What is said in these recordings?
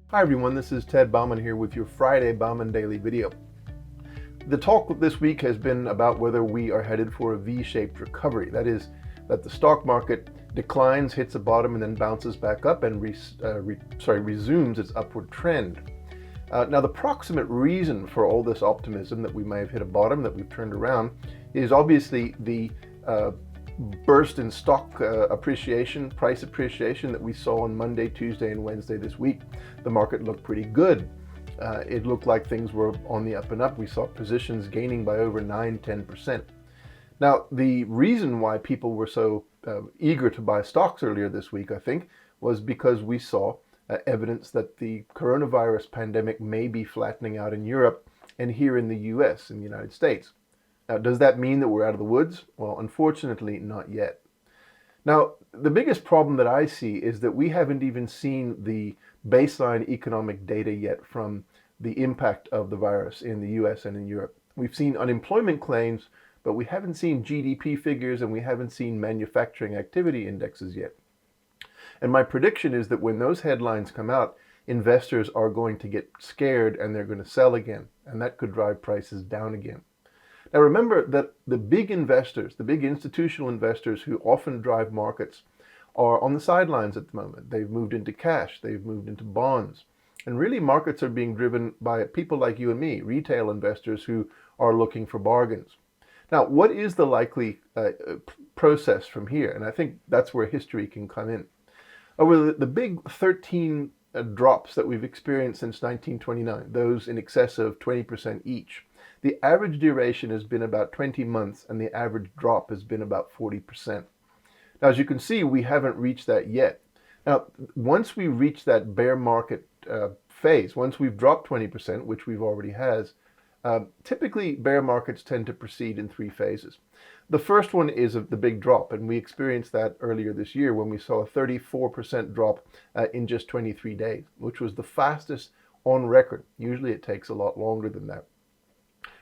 Hi everyone, this is Ted Bauman here with your Friday Bauman Daily video. The talk this week has been about whether we are headed for a V-shaped recovery. That is, that the stock market declines, hits a bottom, and then bounces back up and resumes its upward trend. Now, the proximate reason for all this optimism that we may have hit a bottom, that we've turned around, is obviously the burst in stock price appreciation that we saw on Monday, Tuesday, and Wednesday this week. The market looked pretty good. It looked like things were on the up and up. We saw positions gaining by over 9-10%. Now, the reason why people were so eager to buy stocks earlier this week, I think, was because we saw evidence that the coronavirus pandemic may be flattening out in Europe and here in the US, in the United States. Now, does that mean that we're out of the woods? Well, unfortunately, not yet. Now, the biggest problem that I see is that we haven't even seen the baseline economic data yet from the impact of the virus in the US and in Europe. We've seen unemployment claims, but we haven't seen GDP figures and we haven't seen manufacturing activity indexes yet. And my prediction is that when those headlines come out, investors are going to get scared and they're going to sell again, and that could drive prices down again. Now remember that the big investors, the big institutional investors who often drive markets, are on the sidelines at the moment. They've moved into cash, they've moved into bonds. And really markets are being driven by people like you and me, retail investors who are looking for bargains. Now, what is the likely process from here? And I think that's where history can come in. Over the big 13 drops that we've experienced since 1929, those in excess of 20% each, the average duration has been about 20 months and the average drop has been about 40%. Now, as you can see, we haven't reached that yet. Now, once we reach that bear market phase, once we've dropped 20%, which we've already has, typically bear markets tend to proceed in three phases. The first one is the big drop, and we experienced that earlier this year when we saw a 34% drop in just 23 days, which was the fastest on record. Usually it takes a lot longer than that.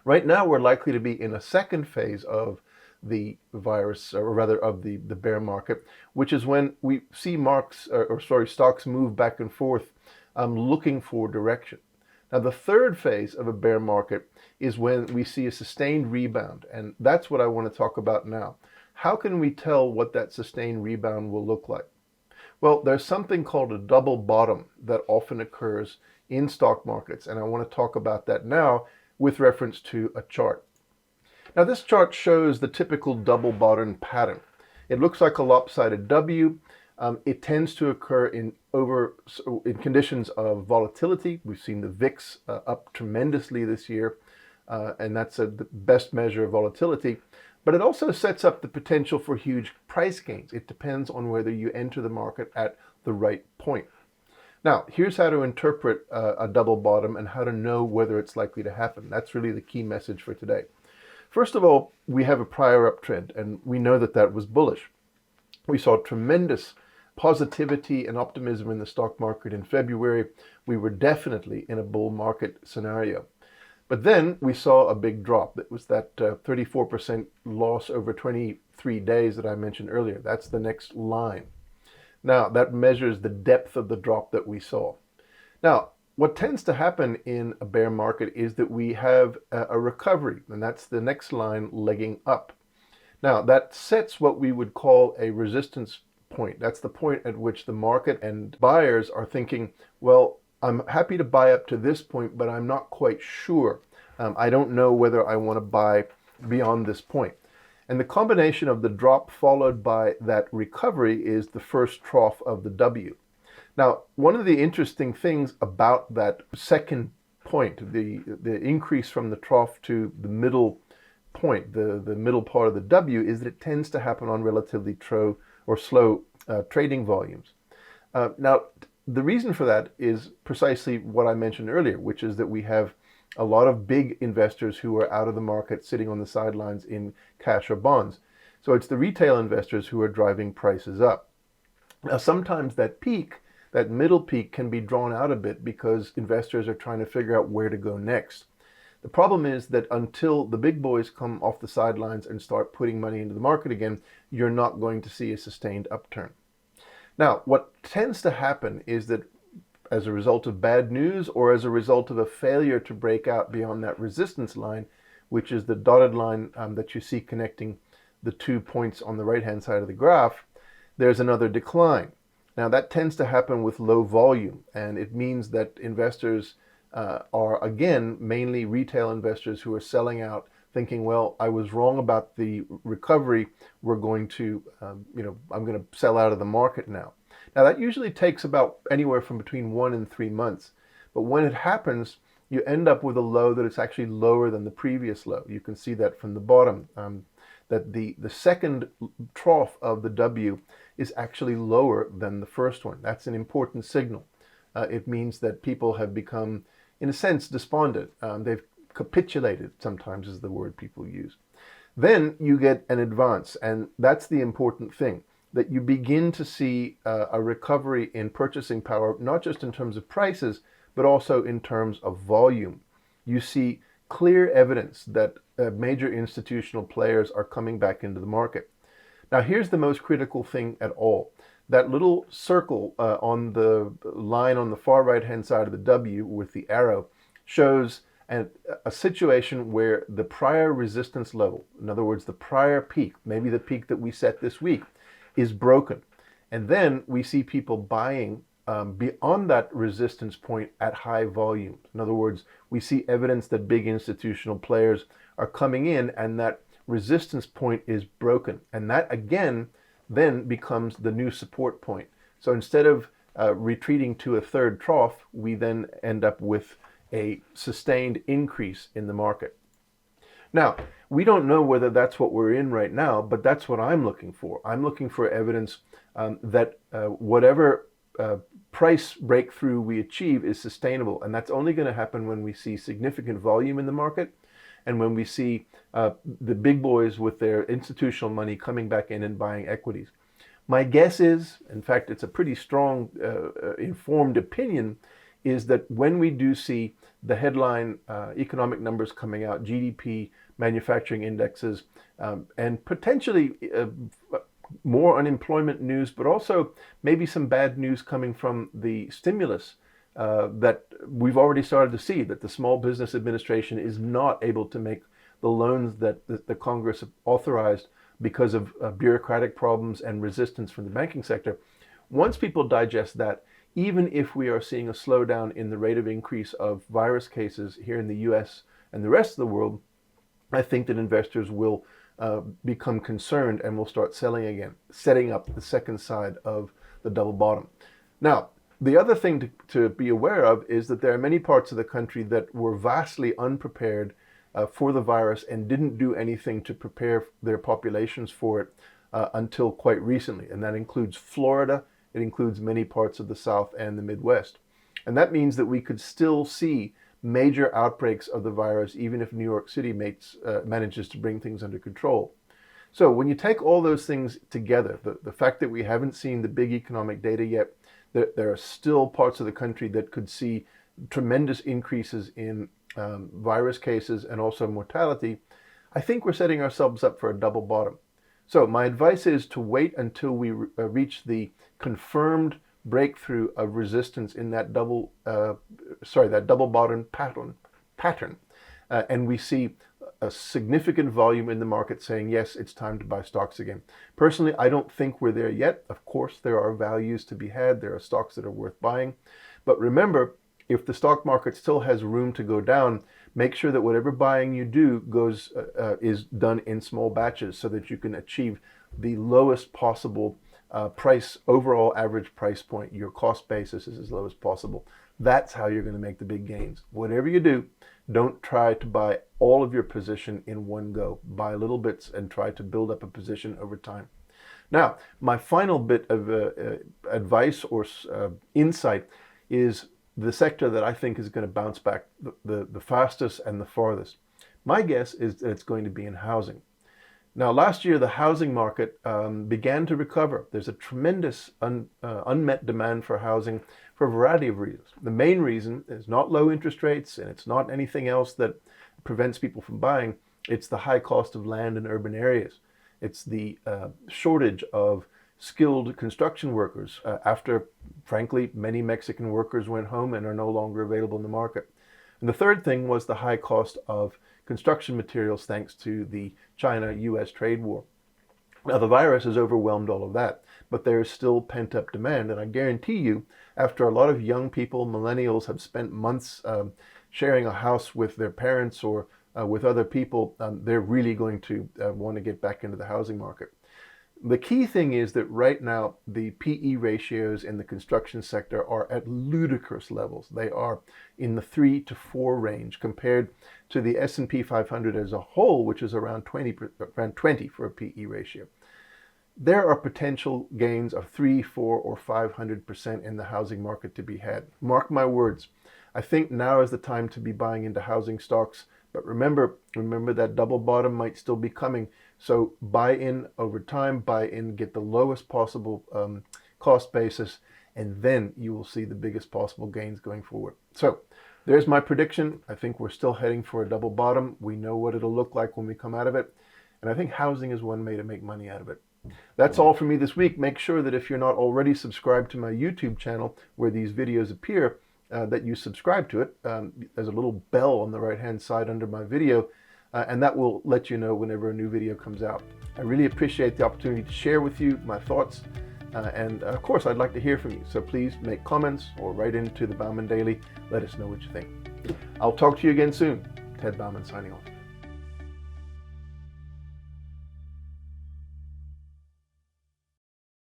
Right now, we're likely to be in a second phase of the virus, or rather of the bear market, which is when we see stocks move back and forth looking for direction. Now, the third phase of a bear market is when we see a sustained rebound, and that's what I want to talk about now. How can we tell what that sustained rebound will look like? Well, there's something called a double bottom that often occurs in stock markets, and I want to talk about that now with reference to a chart. Now, this chart shows the typical double bottom pattern. It looks like a lopsided W. It tends to occur in conditions of volatility. We've seen the VIX up tremendously this year, and that's the best measure of volatility. But it also sets up the potential for huge price gains. It depends on whether you enter the market at the right point. Now, here's how to interpret a double bottom and how to know whether it's likely to happen. That's really the key message for today. First of all, we have a prior uptrend, and we know that that was bullish. We saw tremendous positivity and optimism in the stock market in February. We were definitely in a bull market scenario. But then we saw a big drop. It was that 34% loss over 23 days that I mentioned earlier. That's the next line. Now, that measures the depth of the drop that we saw. Now, what tends to happen in a bear market is that we have a recovery, and that's the next line legging up. Now, that sets what we would call a resistance point. That's the point at which the market and buyers are thinking, well, I'm happy to buy up to this point, but I'm not quite sure. I don't know whether I want to buy beyond this point. And the combination of the drop followed by that recovery is the first trough of the W. Now, one of the interesting things about that second point, the increase from the trough to the middle point, the middle part of the W, is that it tends to happen on relatively slow trading volumes. Now, the reason for that is precisely what I mentioned earlier, which is that we have a lot of big investors who are out of the market sitting on the sidelines in cash or bonds. So it's the retail investors who are driving prices up. Now, sometimes that middle peak can be drawn out a bit because investors are trying to figure out where to go next. The problem is that until the big boys come off the sidelines and start putting money into the market again, you're not going to see a sustained upturn. Now, what tends to happen is that as a result of bad news or as a result of a failure to break out beyond that resistance line, which is the dotted line that you see connecting the 2 points on the right-hand side of the graph, there's another decline. Now that tends to happen with low volume, and it means that investors are, again, mainly retail investors who are selling out thinking, well, I was wrong about the recovery. We're going to, I'm going to sell out of the market now. Now that usually takes about anywhere from between 1 and 3 months. But when it happens, you end up with a low that is actually lower than the previous low. You can see that from the bottom, that the second trough of the W is actually lower than the first one. That's an important signal. It means that people have become, in a sense, despondent. They've capitulated, sometimes is the word people use. Then you get an advance, and that's the important thing, that you begin to see a recovery in purchasing power, not just in terms of prices, but also in terms of volume. You see clear evidence that major institutional players are coming back into the market. Now here's the most critical thing at all. That little circle on the line on the far right-hand side of the W with the arrow shows a situation where the prior resistance level, in other words, the prior peak, maybe the peak that we set this week, is broken. And then we see people buying beyond that resistance point at high volumes. In other words, we see evidence that big institutional players are coming in and that resistance point is broken. And that, again, then becomes the new support point. So instead of retreating to a third trough, we then end up with a sustained increase in the market. Now, we don't know whether that's what we're in right now, but that's what I'm looking for. I'm looking for evidence that whatever price breakthrough we achieve is sustainable. And that's only going to happen when we see significant volume in the market and when we see the big boys with their institutional money coming back in and buying equities. My guess is, in fact, it's a pretty strong informed opinion, is that when we do see the headline economic numbers coming out, GDP, manufacturing indexes, and potentially more unemployment news, but also maybe some bad news coming from the stimulus that we've already started to see, that the Small Business Administration is not able to make the loans that the Congress authorized because of bureaucratic problems and resistance from the banking sector. Once people digest that, even if we are seeing a slowdown in the rate of increase of virus cases here in the US and the rest of the world, I think that investors will become concerned and will start selling again, setting up the second side of the double bottom. Now, the other thing to be aware of is that there are many parts of the country that were vastly unprepared for the virus and didn't do anything to prepare their populations for it until quite recently. And that includes Florida. It includes many parts of the South and the Midwest. And that means that we could still see major outbreaks of the virus, even if New York City manages to bring things under control. So when you take all those things together, the fact that we haven't seen the big economic data yet, there are still parts of the country that could see tremendous increases in virus cases and also mortality, I think we're setting ourselves up for a double bottom. So my advice is to wait until we reach the confirmed breakthrough of resistance in that double bottom pattern, and we see a significant volume in the market saying, yes, it's time to buy stocks again. Personally, I don't think we're there yet. Of course, there are values to be had. There are stocks that are worth buying. But remember, if the stock market still has room to go down, make sure that whatever buying you do is done in small batches so that you can achieve the lowest possible overall average price point. Your cost basis is as low as possible. That's how you're going to make the big gains. Whatever you do, don't try to buy all of your position in one go. Buy little bits and try to build up a position over time. Now, my final bit of advice or insight is the sector that I think is going to bounce back the fastest and the farthest. My guess is that it's going to be in housing. Now, last year, the housing market began to recover. There's a tremendous unmet demand for housing for a variety of reasons. The main reason is not low interest rates, and it's not anything else that prevents people from buying. It's the high cost of land in urban areas. It's the shortage of skilled construction workers after, frankly, many Mexican workers went home and are no longer available in the market. And the third thing was the high cost of construction materials thanks to the China-US trade war. Now, the virus has overwhelmed all of that, but there is still pent-up demand, and I guarantee you, after a lot of young people, millennials, have spent months sharing a house with their parents or with other people, they're really going to want to get back into the housing market. The key thing is that right now, the PE ratios in the construction sector are at ludicrous levels. They are in the 3 to 4 range compared to the S&P 500 as a whole, which is around 20 for a PE ratio. There are potential gains of 3, 4, or 500% in the housing market to be had. Mark my words. I think now is the time to be buying into housing stocks. But remember that double bottom might still be coming. So buy in over time, buy in, get the lowest possible cost basis, and then you will see the biggest possible gains going forward. So there's my prediction. I think we're still heading for a double bottom. We know what it'll look like when we come out of it. And I think housing is one way to make money out of it. That's all for me this week. Make sure that if you're not already subscribed to my YouTube channel where these videos appear, that you subscribe to it. There's a little bell on the right-hand side under my video, and that will let you know whenever a new video comes out. I really appreciate the opportunity to share with you my thoughts, and of course, I'd like to hear from you. So please make comments or write into the Bauman Daily. Let us know what you think. I'll talk to you again soon. Ted Bauman signing off.